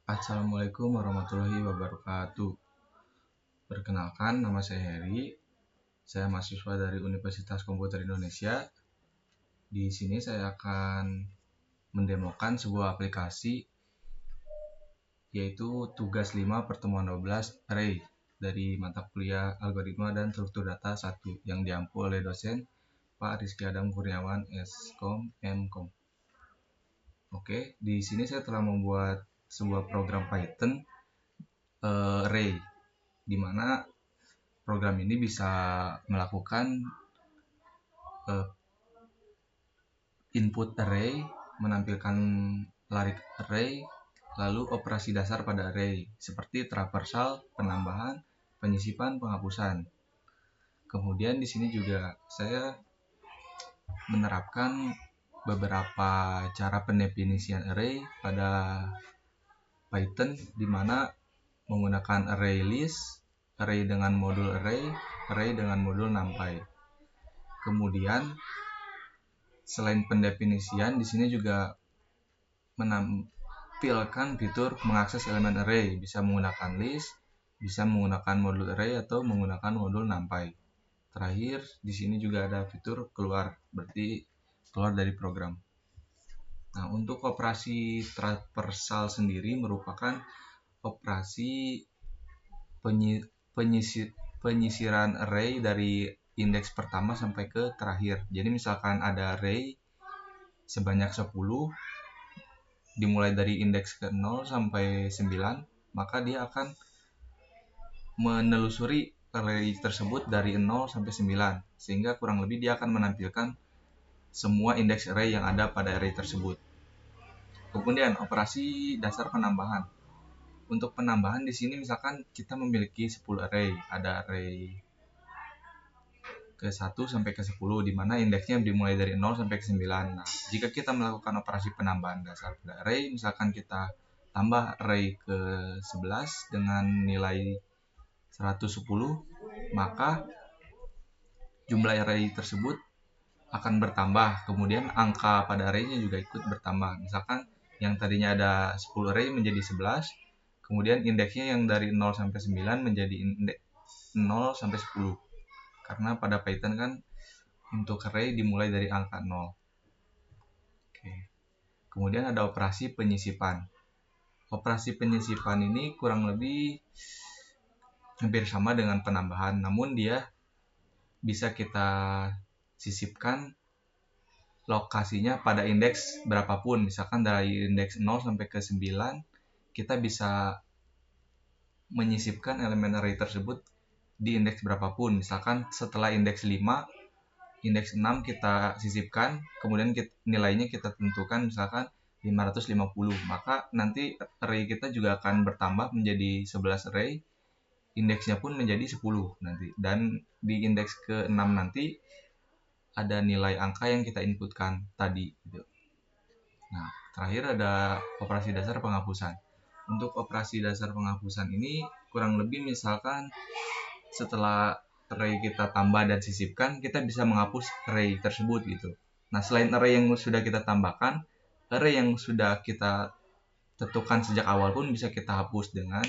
Assalamualaikum warahmatullahi wabarakatuh. Perkenalkan, nama saya Heri. Saya mahasiswa dari Universitas Komputer Indonesia. Di sini saya akan mendemokan sebuah aplikasi, yaitu tugas 5 pertemuan 12 array dari mata kuliah Algoritma dan Struktur Data 1 yang diampu oleh dosen Pak Rizky Adam Kurniawan, Skom, Mkom. Oke, di sini saya telah membuat sebuah program Python array, di mana program ini bisa melakukan input array, menampilkan larik array, lalu operasi dasar pada array seperti traversal, penambahan, penyisipan, penghapusan. Kemudian di sini juga saya menerapkan beberapa cara pendefinisian array pada Python, di mana menggunakan array list, array dengan modul array, array dengan modul numpy. Kemudian selain pendefinisian, di sini juga menampilkan fitur mengakses elemen array, bisa menggunakan list, bisa menggunakan modul array atau menggunakan modul numpy. Terakhir, di sini juga ada fitur keluar, berarti keluar dari program. Nah, untuk operasi traversal sendiri merupakan operasi penyisiran array dari indeks pertama sampai ke terakhir. Jadi misalkan ada array sebanyak 10, dimulai dari indeks ke 0 sampai 9, maka dia akan menelusuri array tersebut dari 0 sampai 9, sehingga kurang lebih dia akan menampilkan semua indeks array yang ada pada array tersebut. Kemudian operasi dasar penambahan. Untuk penambahan di sini misalkan kita memiliki 10 array, ada array ke 1 sampai ke 10, di mana indeksnya dimulai dari 0 sampai ke 9. Nah, jika kita melakukan operasi penambahan dasar pada array, misalkan kita tambah array ke 11 dengan nilai 110, maka jumlah array tersebut akan bertambah. Kemudian angka pada array-nya juga ikut bertambah. Misalkan yang tadinya ada 10 array menjadi 11, kemudian indeksnya yang dari 0 sampai 9 menjadi indeks 0 sampai 10. Karena pada Python kan untuk array dimulai dari angka 0. Oke. Kemudian ada operasi penyisipan. Operasi penyisipan ini kurang lebih hampir sama dengan penambahan, namun dia bisa kita sisipkan lokasinya pada indeks berapapun. Misalkan dari indeks 0 sampai ke 9, kita bisa menyisipkan elemen array tersebut di indeks berapapun. Misalkan setelah indeks 5, indeks 6 kita sisipkan, kemudian nilainya kita tentukan misalkan 550, maka nanti array kita juga akan bertambah menjadi 11 array, indeksnya pun menjadi 10 nanti, dan di indeks ke-6 nanti ada nilai angka yang kita inputkan tadi gitu. Nah, terakhir ada operasi dasar penghapusan. Untuk operasi dasar penghapusan ini kurang lebih misalkan setelah array kita tambah dan sisipkan, kita bisa menghapus array tersebut gitu. Nah, selain array yang sudah kita tambahkan, array yang sudah kita tentukan sejak awal pun bisa kita hapus dengan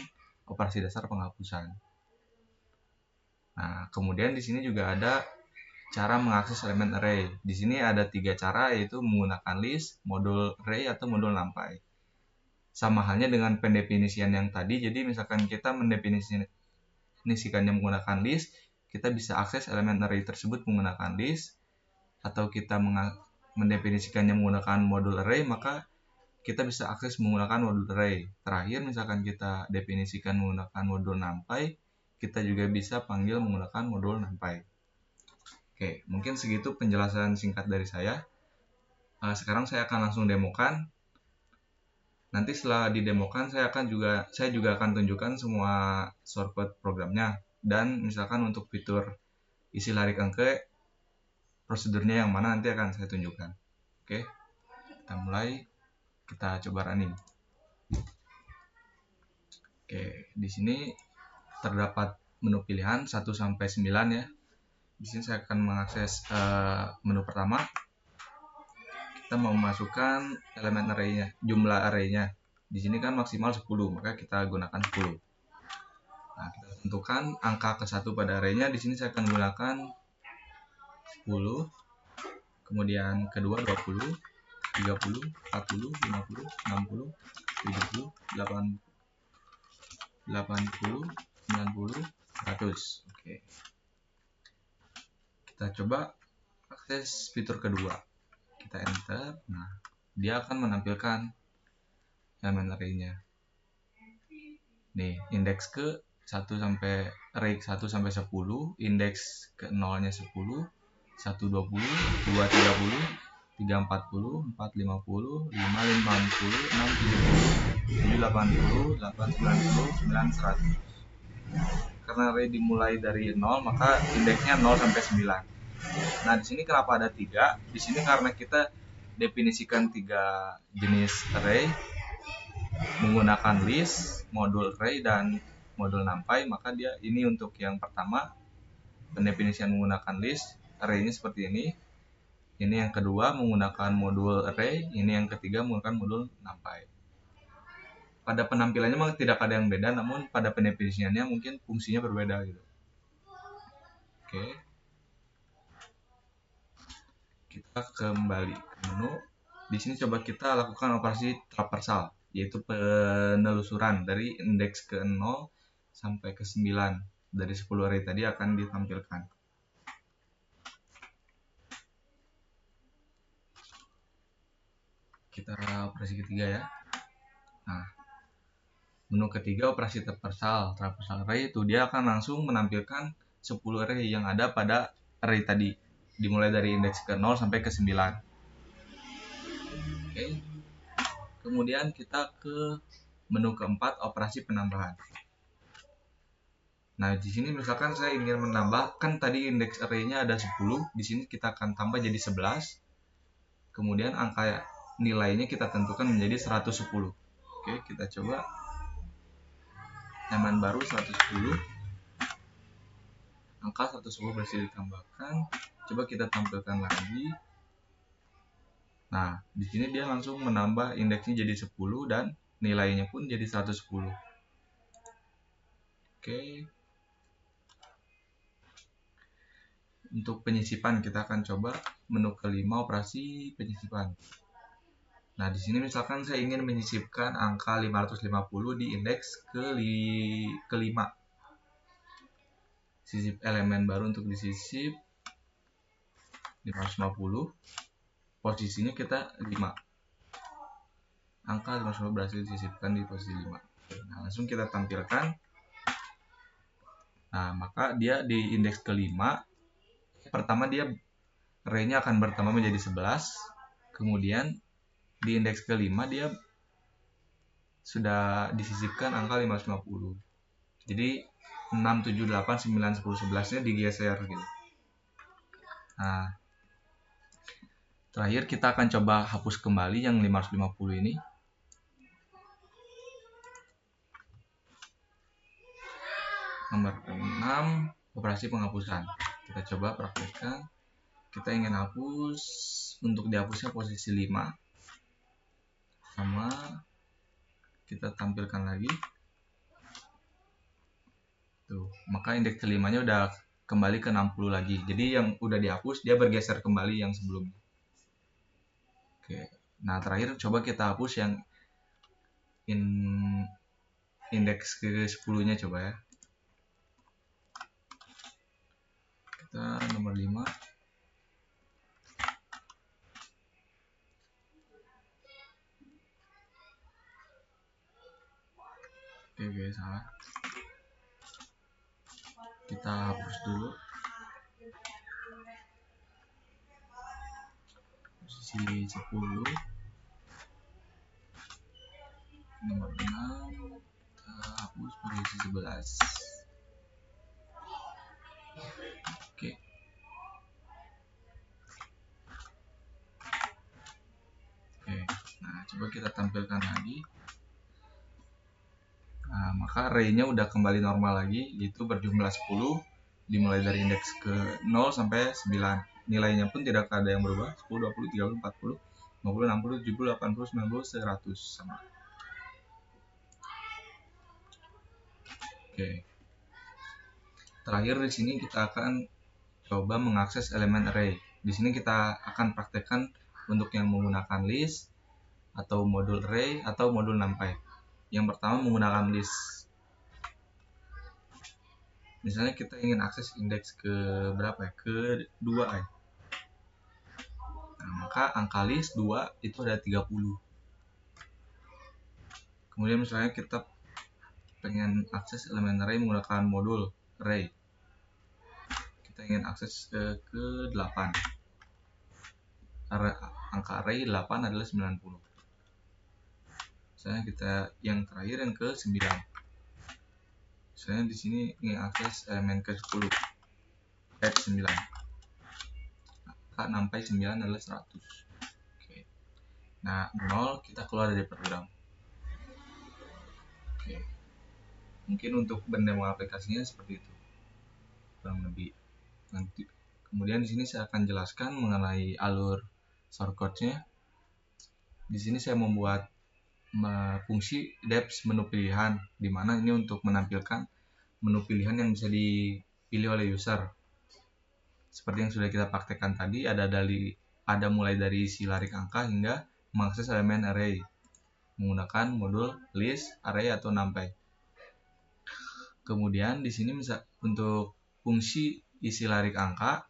operasi dasar penghapusan. Nah, kemudian di sini juga ada cara mengakses elemen array. Di sini ada 3 cara, yaitu menggunakan list, modul array, atau modul numpy. Sama halnya dengan pendefinisian yang tadi, jadi misalkan kita mendefinisikannya menggunakan list, kita bisa akses elemen array tersebut menggunakan list, atau kita mendefinisikannya menggunakan modul array, maka kita bisa akses menggunakan modul array. Terakhir, misalkan kita definisikan menggunakan modul numpy, kita juga bisa panggil menggunakan modul numpy. Oke, mungkin segitu penjelasan singkat dari saya. Sekarang saya akan langsung demokan. Nanti setelah didemokan, saya juga akan tunjukkan semua shortcut programnya. Dan misalkan untuk fitur isi larik angke, prosedurnya yang mana nanti akan saya tunjukkan. Oke, kita mulai. Kita coba running. Oke, di sini terdapat menu pilihan 1 sampai 9 ya. Di sini saya akan mengakses menu pertama. Kita mau memasukkan elemen array-nya, jumlah array-nya. Di sini kan maksimal 10, maka kita gunakan 10. Nah, kita tentukan angka ke-1 pada arraynya. Di sini saya akan gunakan 10, kemudian kedua 20, 30, 40, 50, 60, 70, 80, 90, 100. Oke. Kita coba akses fitur kedua. Kita enter. Nah, dia akan menampilkan elemen array-nya. Nih, indeks ke 1 sampai array 1 sampai 10, indeks ke 0-nya 10, 1 20, 2 30, 3 40, 4 50, 5 50, 6 70, 7 80, 8 90, 9 100. Karena array dimulai dari 0, maka indeksnya 0 sampai 9. Nah, di sini kenapa ada 3? Di sini karena kita definisikan 3 jenis array menggunakan list, modul array, dan modul numpy, maka dia ini untuk yang pertama pendefinisian menggunakan list, array-nya seperti ini. Ini yang kedua menggunakan modul array, ini yang ketiga menggunakan modul numpy. Pada penampilannya memang tidak ada yang beda, namun pada pendefinisiannya mungkin fungsinya berbeda gitu. Oke. Kita kembali ke menu. Di sini coba kita lakukan operasi traversal, yaitu penelusuran dari indeks ke 0 sampai ke 9 dari 10 array tadi akan ditampilkan. Kita operasi ketiga ya. Nah, menu ketiga operasi traversal array itu dia akan langsung menampilkan 10 array yang ada pada array tadi, dimulai dari indeks ke 0 sampai ke 9. Oke. Kemudian kita ke menu keempat, operasi penambahan. Nah, di sini misalkan saya ingin menambahkan tadi indeks array-nya ada 10, di sini kita akan tambah jadi 11. Kemudian angka nilainya kita tentukan menjadi 110. Oke, kita coba. Elemen baru 110. Angka 110 berhasil ditambahkan. Coba kita tampilkan lagi. Nah, di sini dia langsung menambah indeksnya jadi 10 dan nilainya pun jadi 110. Oke. Untuk penyisipan kita akan coba menu kelima, operasi penyisipan. Nah, di sini misalkan saya ingin menyisipkan angka 550 di indeks kelima. Sisip elemen baru untuk disisip 550. Posisinya kita 5. Angka 550 berhasil disisipkan di posisi 5. Nah, langsung kita tampilkan. Nah, maka dia di indeks kelima, pertama dia array-nya akan bertambah menjadi 11. Kemudian di indeks kelima dia sudah disisipkan angka 550. Jadi 6, 7, 8, 9, 10, 11-nya digeser gitu. Nah, terakhir kita akan coba hapus kembali yang 550 ini. Nomor 6, operasi penghapusan. Kita coba praktekkan. Kita ingin hapus, untuk dihapusnya posisi 5. Sama, kita tampilkan lagi. Tuh, maka indeks kelimanya udah kembali ke 60 lagi. Jadi yang udah dihapus dia bergeser kembali yang sebelumnya. Oke. Nah, terakhir coba kita hapus yang indeks ke 10-nya coba ya. Kita nomor 5. Oke, salah. Kita hapus dulu. Posisi 10. Nomor 6. Kita hapus posisi 11. Oke. Nah, coba kita tampilkan lagi. Nah, maka array-nya udah kembali normal lagi, yaitu berjumlah 10, dimulai dari indeks ke 0 sampai 9. Nilainya pun tidak ada yang berubah, 10, 20, 30, 40, 50, 60, 70, 80, 90, 100 sama. Oke. Terakhir di sini kita akan coba mengakses elemen array. Di sini kita akan praktekkan untuk yang menggunakan list atau modul array atau modul numpy. Yang pertama menggunakan list. Misalnya kita ingin akses indeks ke berapa ya? Ke 2 ya. Nah, maka angka list 2 itu ada 30. Kemudian misalnya kita pengen akses elemen array menggunakan modul array. Kita ingin akses ke 8. Angka array 8 adalah 90. Misalnya kita yang terakhir yang ke 9. Misalnya di sini ingin akses elemen ke 10. 9. Maka numpy 9 adalah 100. Oke. Nah, 0 kita keluar dari program. Oke. Mungkin untuk bendemo aplikasinya seperti itu. Kurang lebih. Nanti kemudian di sini saya akan jelaskan mengenai alur shortcut-nya. Di sini saya membuat fungsi depth menu pilihan, di mana ini untuk menampilkan menu pilihan yang bisa dipilih oleh user. Seperti yang sudah kita praktekkan tadi, ada mulai dari isi larik angka hingga mengakses elemen array menggunakan modul list, array atau numpy. Kemudian di sini untuk fungsi isi larik angka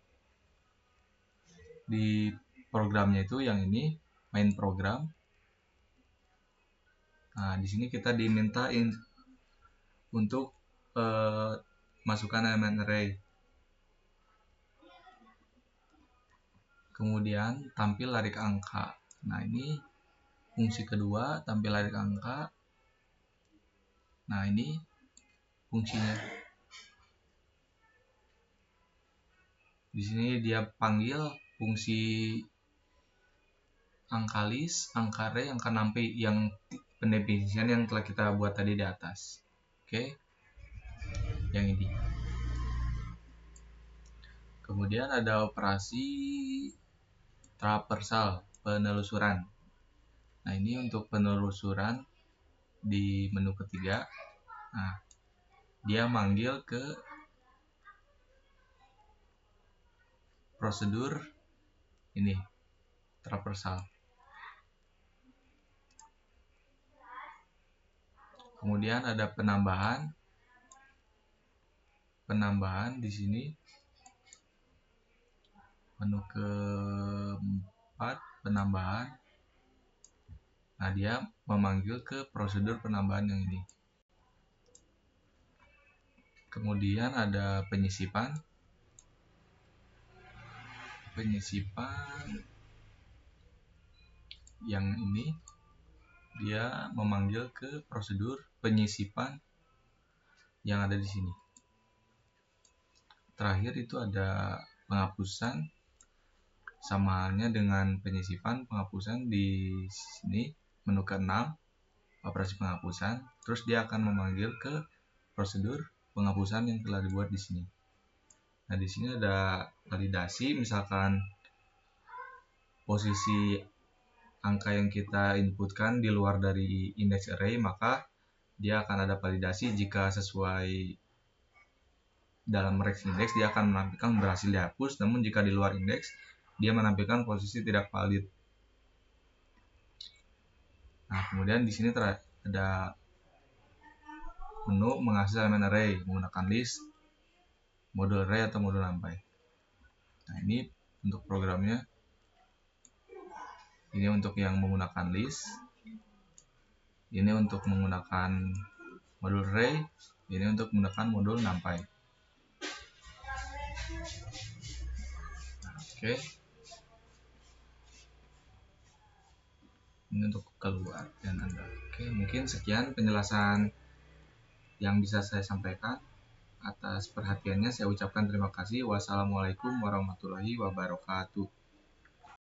di programnya itu yang ini main program. Nah, di sini kita diminta untuk masukkan elemen array. Kemudian tampil larik angka. Nah, ini fungsi kedua, tampil larik angka. Nah, ini fungsinya. Di sini dia panggil fungsi angka list, angka array, angka numpy yang pendefinisian yang telah kita buat tadi di atas. Oke. Yang ini. Kemudian ada operasi traversal, penelusuran. Nah, ini untuk penelusuran di menu ketiga. Nah, dia manggil ke prosedur ini, traversal. Kemudian ada penambahan di sini. Menu keempat, penambahan. Nah, dia memanggil ke prosedur penambahan yang ini. Kemudian ada penyisipan. Yang ini dia memanggil ke prosedur penyisipan yang ada di sini. Terakhir itu ada penghapusan, sama halnya dengan penyisipan, penghapusan di sini menu ke-6, operasi penghapusan. Terus dia akan memanggil ke prosedur penghapusan yang telah dibuat di sini. Nah, di sini ada validasi, misalkan posisi angka yang kita inputkan di luar dari index array, maka dia akan ada validasi. Jika sesuai dalam range index, dia akan menampilkan berhasil dihapus, namun jika di luar indeks, dia menampilkan posisi tidak valid. Nah, kemudian di sini ada menu mengakses elemen array menggunakan list, modul array atau modul numpy. Nah, ini untuk programnya. Ini untuk yang menggunakan list. Ini untuk menggunakan modul array. Ini untuk menggunakan modul numpy. Nah, oke. Ini untuk keluar dan Anda. Oke, mungkin sekian penjelasan yang bisa saya sampaikan. Atas perhatiannya saya ucapkan terima kasih. Wassalamualaikum warahmatullahi wabarakatuh.